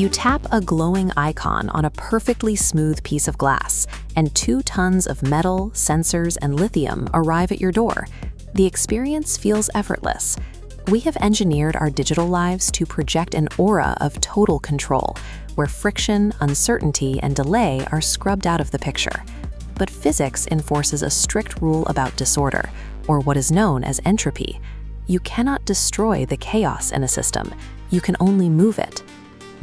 You tap a glowing icon on a perfectly smooth piece of glass, and 2 tons of metal, sensors, and lithium arrive at your door. The experience feels effortless. We have engineered our digital lives to project an aura of total control, where friction, uncertainty, and delay are scrubbed out of the picture. But physics enforces a strict rule about disorder, or what is known as entropy. You cannot destroy the chaos in a system, you can only move it.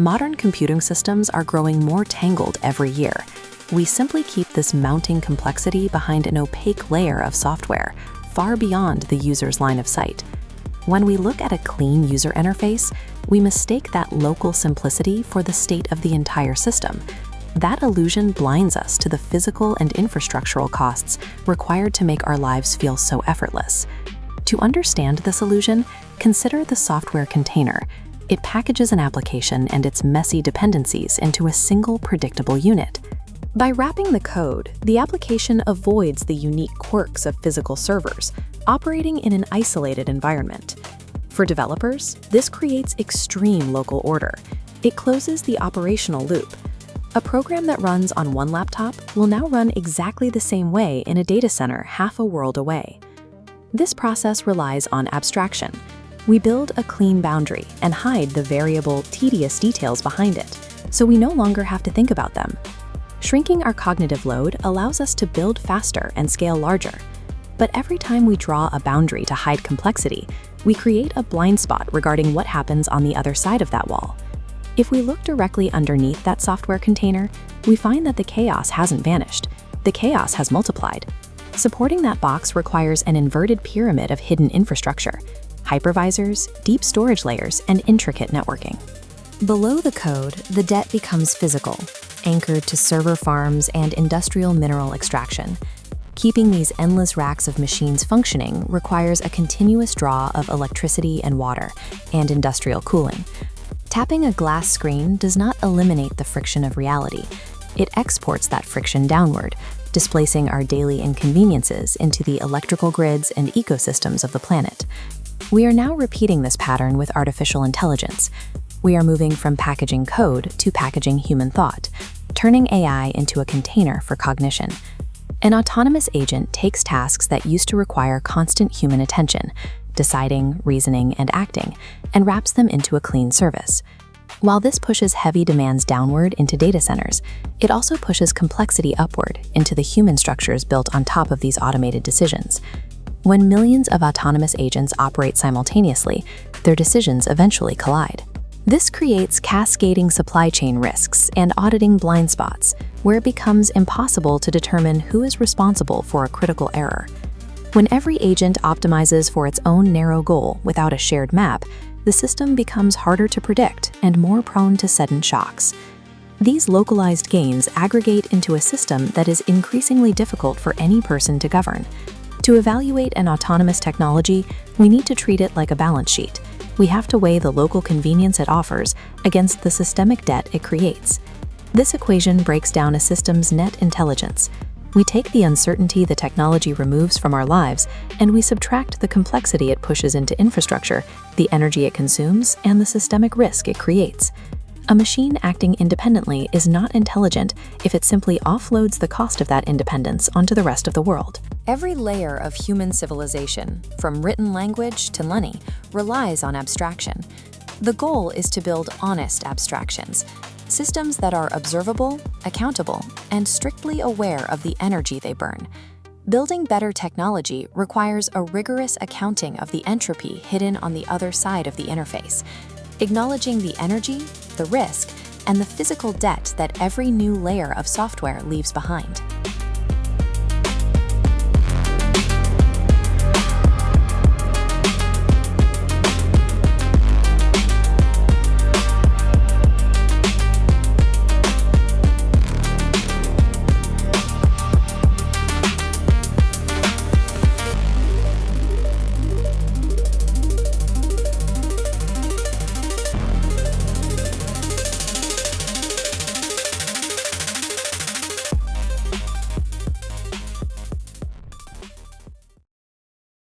Modern computing systems are growing more tangled every year. We simply keep this mounting complexity behind an opaque layer of software, far beyond the user's line of sight. When we look at a clean user interface, we mistake that local simplicity for the state of the entire system. That illusion blinds us to the physical and infrastructural costs required to make our lives feel so effortless. To understand this illusion, consider the software container. It packages an application and its messy dependencies into a single predictable unit. By wrapping the code, the application avoids the unique quirks of physical servers, operating in an isolated environment. For developers, this creates extreme local order. It closes the operational loop. A program that runs on one laptop will now run exactly the same way in a data center half a world away. This process relies on abstraction. We build a clean boundary and hide the variable, tedious details behind it, so we no longer have to think about them. Shrinking our cognitive load allows us to build faster and scale larger. But every time we draw a boundary to hide complexity, we create a blind spot regarding what happens on the other side of that wall. If we look directly underneath that software container, we find that the chaos hasn't vanished. The chaos has multiplied. Supporting that box requires an inverted pyramid of hidden infrastructure: hypervisors, deep storage layers, and intricate networking. Below the code, the debt becomes physical, anchored to server farms and industrial mineral extraction. Keeping these endless racks of machines functioning requires a continuous draw of electricity and water, and industrial cooling. Tapping a glass screen does not eliminate the friction of reality. It exports that friction downward, displacing our daily inconveniences into the electrical grids and ecosystems of the planet. We are now repeating this pattern with artificial intelligence. We are moving from packaging code to packaging human thought, turning AI into a container for cognition. An autonomous agent takes tasks that used to require constant human attention, deciding, reasoning, and acting, and wraps them into a clean service. While this pushes heavy demands downward into data centers, it also pushes complexity upward into the human structures built on top of these automated decisions. When millions of autonomous agents operate simultaneously, their decisions eventually collide. This creates cascading supply chain risks and auditing blind spots, where it becomes impossible to determine who is responsible for a critical error. When every agent optimizes for its own narrow goal without a shared map, the system becomes harder to predict and more prone to sudden shocks. These localized gains aggregate into a system that is increasingly difficult for any person to govern. To evaluate an autonomous technology, we need to treat it like a balance sheet. We have to weigh the local convenience it offers against the systemic debt it creates. This equation breaks down a system's net intelligence. We take the uncertainty the technology removes from our lives, and we subtract the complexity it pushes into infrastructure, the energy it consumes, and the systemic risk it creates. A machine acting independently is not intelligent if it simply offloads the cost of that independence onto the rest of the world. Every layer of human civilization, from written language to money, relies on abstraction. The goal is to build honest abstractions, systems that are observable, accountable, and strictly aware of the energy they burn. Building better technology requires a rigorous accounting of the entropy hidden on the other side of the interface, acknowledging the energy, the risk, and the physical debt that every new layer of software leaves behind.